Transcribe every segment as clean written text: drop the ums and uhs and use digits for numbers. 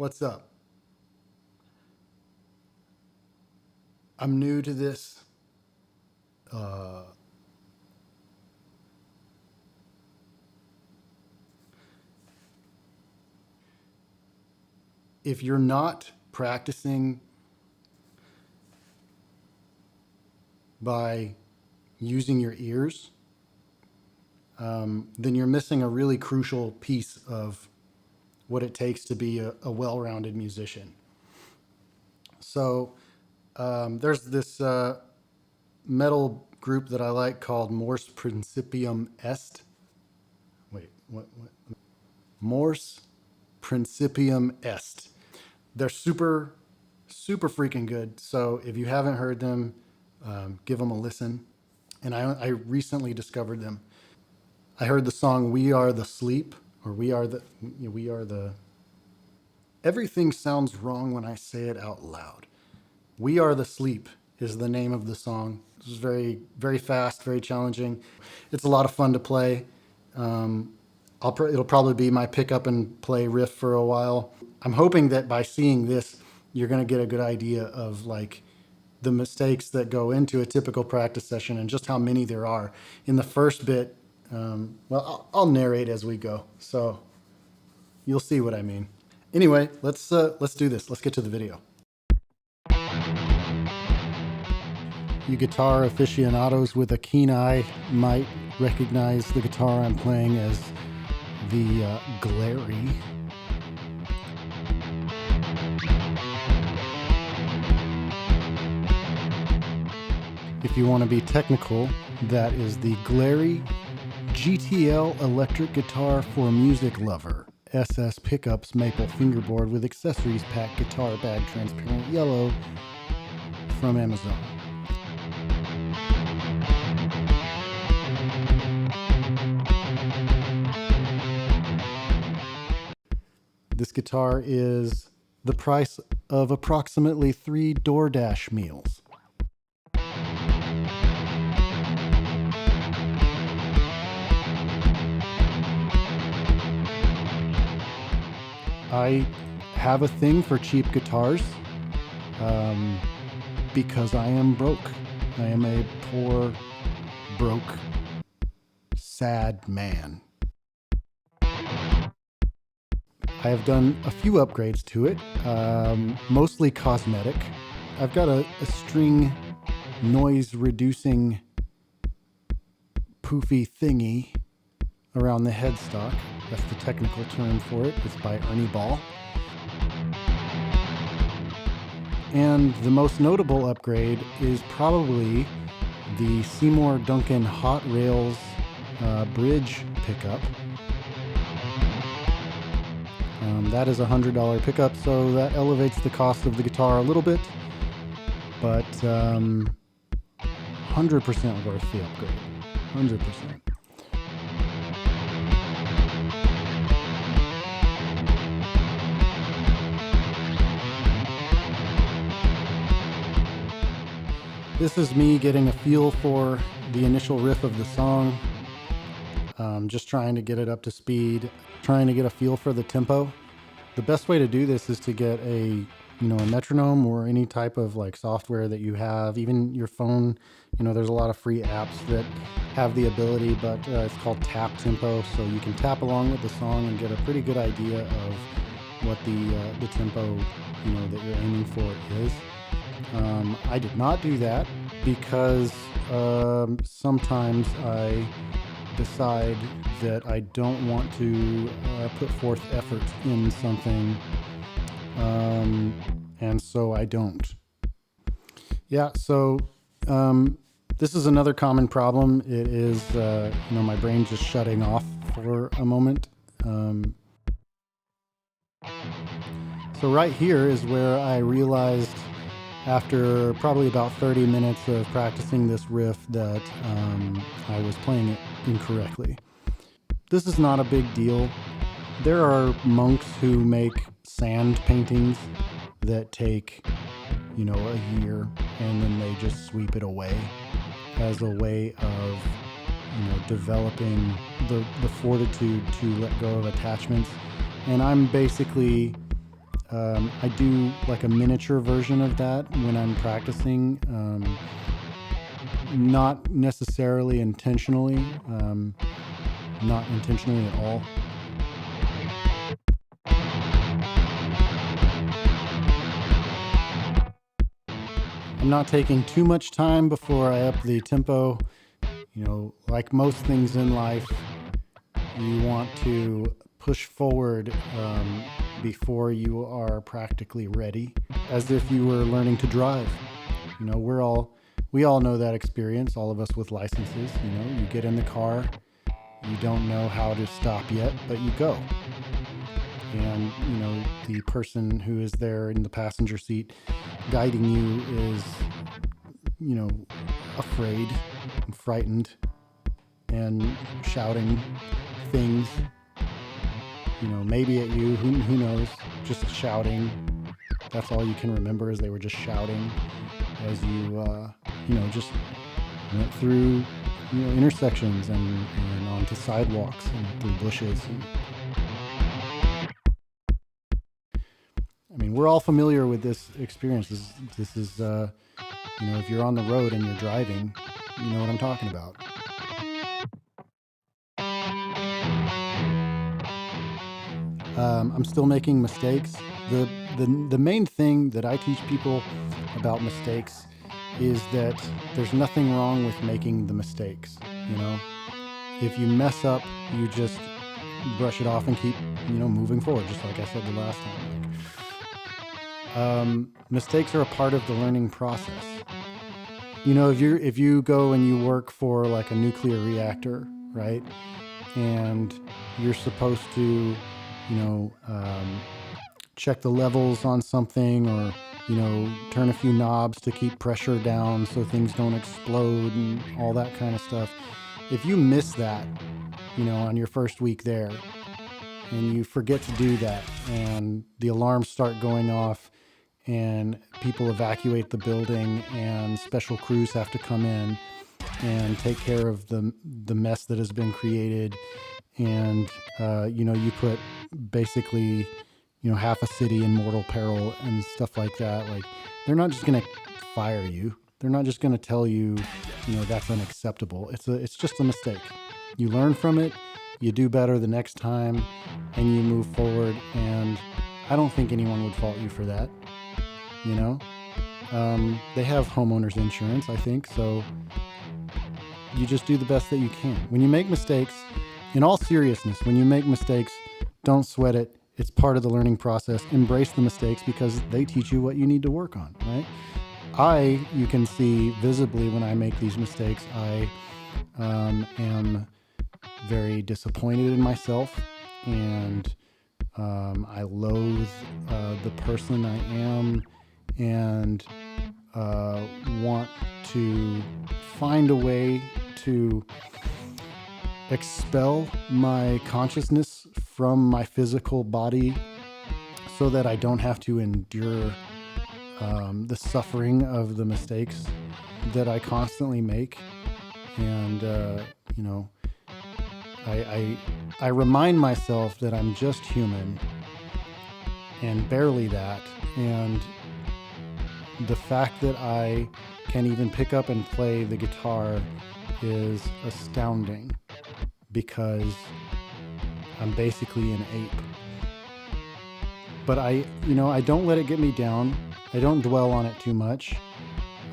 What's up? I'm new to this. Uh, if you're not practicing by using your ears, then you're missing a really crucial piece of what it takes to be a well-rounded musician. So there's this metal group that I like called Mors Principium Est. Wait, what? Mors Principium Est. They're super freaking good. So if you haven't heard them, give them a listen. And I recently discovered them. I heard the song "We Are the Sleep," or "We Are the." Everything sounds wrong when I say it out loud. "We Are the Sleep" is the name of the song. It's very fast, very challenging. It's a lot of fun to play. It'll probably be my pick up and play riff for a while. I'm hoping that by seeing this, you're going to get a good idea of like the mistakes that go into a typical practice session and just how many there are. In the first bit, I'll narrate as we go, so you'll see what I mean. Anyway, let's do this. Let's get to the video. You guitar aficionados with a keen eye might recognize the guitar I'm playing as the Glary. If you want to be technical, that is the Glary GTL electric guitar for music lover. SS pickups maple fingerboard with accessories pack guitar bag transparent yellow from Amazon. This guitar is the price of approximately 3 DoorDash meals. I have a thing for cheap guitars because I am broke. I am a poor, broke, sad man. I have done a few upgrades to it, mostly cosmetic. I've got a string noise reducing poofy thingy around the headstock. That's the technical term for it. It's by Ernie Ball. And the most notable upgrade is probably the Seymour Duncan Hot Rails bridge pickup. That is a $100 pickup, so that elevates the cost of the guitar a little bit, but 100% worth the upgrade. 100%. This is me getting a feel for the initial riff of the song, just trying to get it up to speed, trying to get a feel for the tempo. The best way to do this is to get a metronome or any type of like software that you have, even your phone. There's a lot of free apps that have the ability, but it's called tap tempo, so you can tap along with the song and get a pretty good idea of what the tempo that you're aiming for is. I did not do that because sometimes I decide that I don't want to put forth effort in something, and so I don't. Yeah, so this is another common problem. It is my brain just shutting off for a moment. So right here is where I realized, after probably about 30 minutes of practicing this riff, that I was playing it incorrectly. This is not a big deal. There are monks who make sand paintings that take, a year, and then they just sweep it away as a way of, developing the fortitude to let go of attachments. And I'm basically I do like a miniature version of that when I'm practicing, not necessarily intentionally, not intentionally at all. I'm not taking too much time before I up the tempo. Like most things in life, you want to push forward before you are practically ready, as if you were learning to drive. We all know that experience, all of us with licenses. You get in the car, you don't know how to stop yet, but you go. And, the person who is there in the passenger seat guiding you is, afraid and frightened and shouting things, maybe at you, who knows, just shouting. That's all you can remember, is they were just shouting as you, just went through, intersections and onto sidewalks and through bushes. We're all familiar with this experience. This is, if you're on the road and you're driving, you know what I'm talking about. I'm still making mistakes. The main thing that I teach people about mistakes is that there's nothing wrong with making the mistakes. If you mess up, you just brush it off and keep, moving forward, just like I said the last time. Mistakes are a part of the learning process. If you go and you work for like a nuclear reactor, right? And you're supposed to, check the levels on something, or, turn a few knobs to keep pressure down so things don't explode and all that kind of stuff. If you miss that, on your first week there, and you forget to do that, and the alarms start going off, and people evacuate the building, and special crews have to come in and take care of the mess that has been created, and you put basically half a city in mortal peril and stuff like that. Like, they're not just going to fire you. They're not just going to tell you, that's unacceptable. It's just a mistake. You learn from it, you do better the next time, and you move forward. And I don't think anyone would fault you for that. They have homeowners insurance, I think. So you just do the best that you can. When you make mistakes, in all seriousness, when you make mistakes, don't sweat it. It's part of the learning process. Embrace the mistakes, because they teach you what you need to work on, right? You can see visibly when I make these mistakes, I am very disappointed in myself, and I loathe the person I am, and want to find a way to expel my consciousness from my physical body so that I don't have to endure the suffering of the mistakes that I constantly make. And, I remind myself that I'm just human, and barely that. And the fact that I can even pick up and play the guitar is astounding, because I'm basically an ape. But I don't let it get me down. I don't dwell on it too much.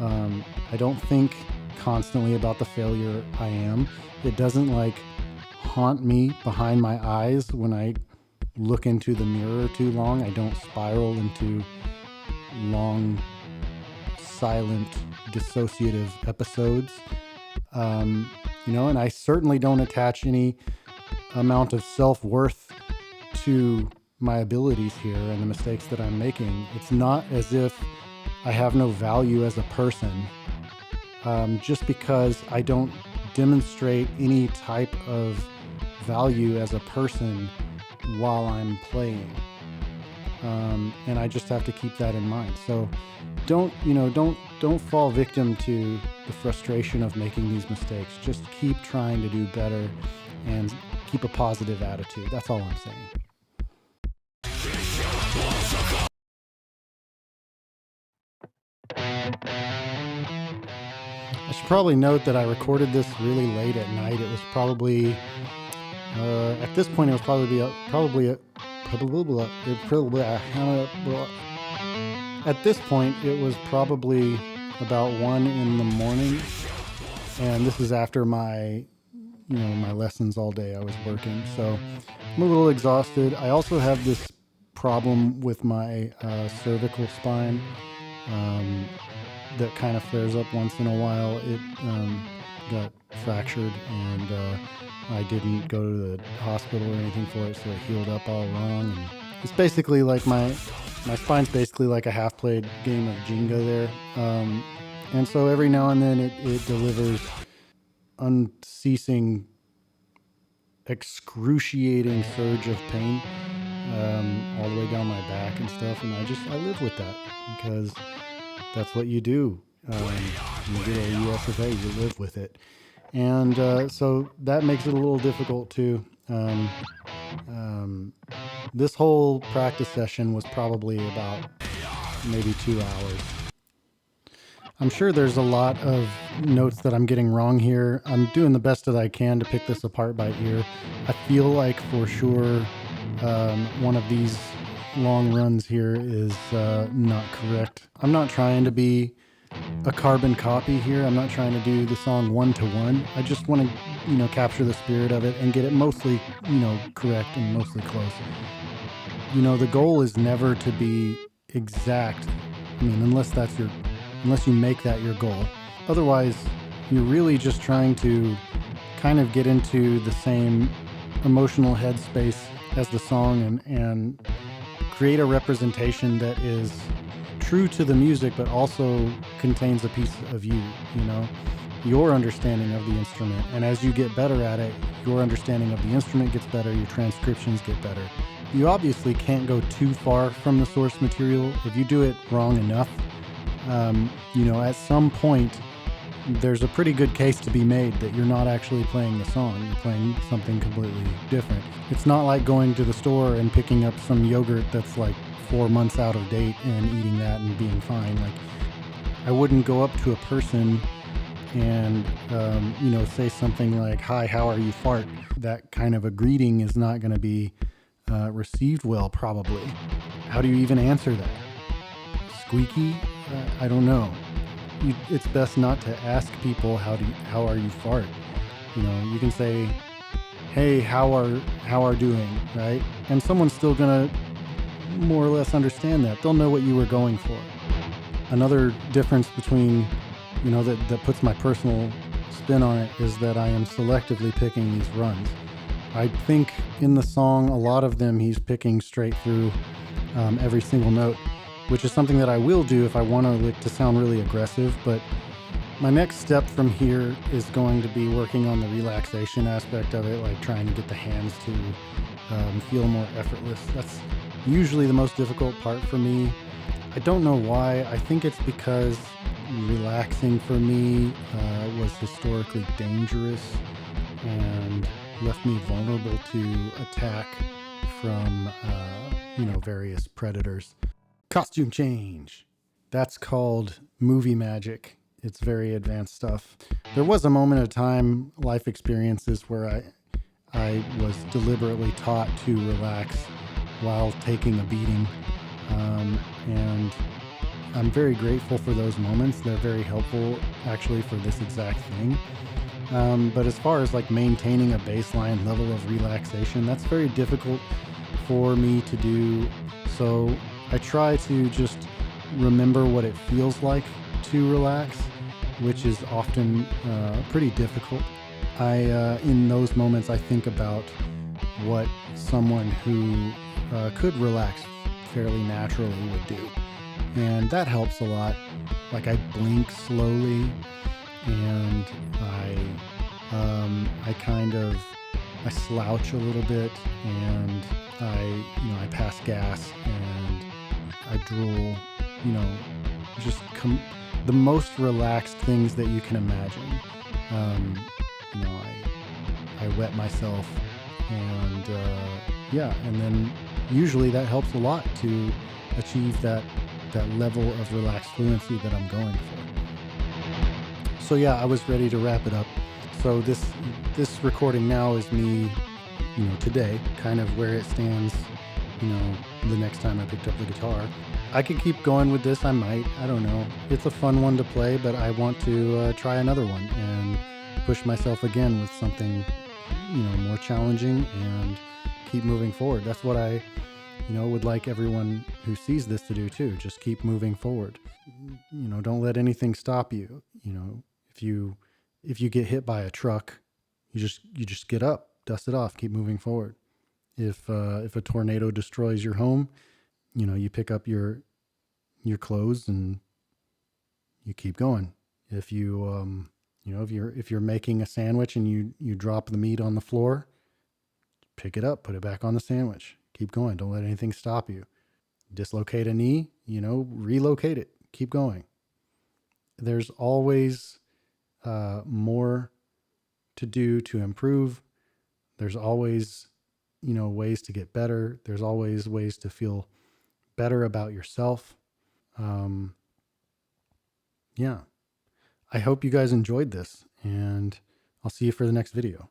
I don't think constantly about the failure I am. It doesn't haunt me behind my eyes when I look into the mirror too long. I don't spiral into long, silent, dissociative episodes. And I certainly don't attach any amount of self-worth to my abilities here and the mistakes that I'm making. It's not as if I have no value as a person, just because I don't demonstrate any type of value as a person while I'm playing. And I just have to keep that in mind. So don't fall victim to the frustration of making these mistakes. Just keep trying to do better and keep a positive attitude. That's all I'm saying. I should probably note that I recorded this really late at night. It was probably, at this point, it was at this point, it was probably about 1 in the morning. And this is after my lessons all day. I was working. So I'm a little exhausted. I also have this problem with my cervical spine that kind of flares up once in a while. It got fractured, and I didn't go to the hospital or anything for it, so it healed up all wrong. And it's basically like my spine's basically like a half-played game of Jenga there. And so every now and then it delivers unceasing, excruciating surge of pain all the way down my back and stuff. And I live with that because that's what you do. You do a USFA, you live with it. And so that makes it a little difficult too. This whole practice session was probably about maybe 2 hours. I'm sure there's a lot of notes that I'm getting wrong here. I'm doing the best that I can to pick this apart by ear. I feel like for sure one of these long runs here is not correct. I'm not trying to be a carbon copy here. I'm not trying to do the song 1-to-1. I just want to, capture the spirit of it and get it mostly, correct and mostly close. The goal is never to be exact. Unless you make that your goal. Otherwise, you're really just trying to kind of get into the same emotional headspace as the song and create a representation that is true to the music, but also contains a piece of you, your understanding of the instrument. And as you get better at it, your understanding of the instrument gets better, your transcriptions get better. You obviously can't go too far from the source material. If you do it wrong enough, at some point, there's a pretty good case to be made that you're not actually playing the song. You're playing something completely different. It's not like going to the store and picking up some yogurt that's like 4 months out of date and eating that and being fine. Like, I wouldn't go up to a person and, say something like, "Hi, how are you, fart?" That kind of a greeting is not going to be received well, probably. How do you even answer that? Squeaky? I don't know. It's best not to ask people how are you, fart. You can say, "Hey, how are doing," right? And someone's still gonna more or less understand that. They'll know what you were going for. Another difference between, that puts my personal spin on it is that I am selectively picking these runs. I think in the song, a lot of them he's picking straight through every single note, which is something that I will do if I want to sound really aggressive. But my next step from here is going to be working on the relaxation aspect of it, like trying to get the hands to feel more effortless. That's usually the most difficult part for me. I don't know why. I think it's because relaxing for me was historically dangerous and left me vulnerable to attack from various predators. Costume change. That's called movie magic. It's very advanced stuff. There was a moment of time, life experiences, where I was deliberately taught to relax while taking a beating. And I'm very grateful for those moments. They're very helpful, actually, for this exact thing. But as far as like maintaining a baseline level of relaxation, that's very difficult for me to do. So I try to just remember what it feels like to relax, which is often pretty difficult. In those moments, I think about what someone who could relax fairly naturally would do. And that helps a lot. Like, I blink slowly, and I slouch a little bit, and I pass gas, and I drool, the most relaxed things that you can imagine. I wet myself, and and then usually that helps a lot to achieve that that level of relaxed fluency that I'm going for. So yeah, I was ready to wrap it up. So this recording now is me, today, kind of where it stands, the next time I picked up the guitar. I could keep going with this. I might. I don't know. It's a fun one to play, but I want to try another one and push myself again with something, more challenging and keep moving forward. That's what I, would like everyone who sees this to do too. Just keep moving forward. Don't let anything stop you. If you get hit by a truck, you just get up, dust it off, keep moving forward. If a tornado destroys your home, you pick up your clothes and you keep going. If if you're making a sandwich and you drop the meat on the floor, pick it up, put it back on the sandwich, keep going. Don't let anything stop you. Dislocate a knee, relocate it, keep going. There's always more to do to improve. There's always, ways to get better. There's always ways to feel better about yourself. Yeah. I hope you guys enjoyed this, and I'll see you for the next video.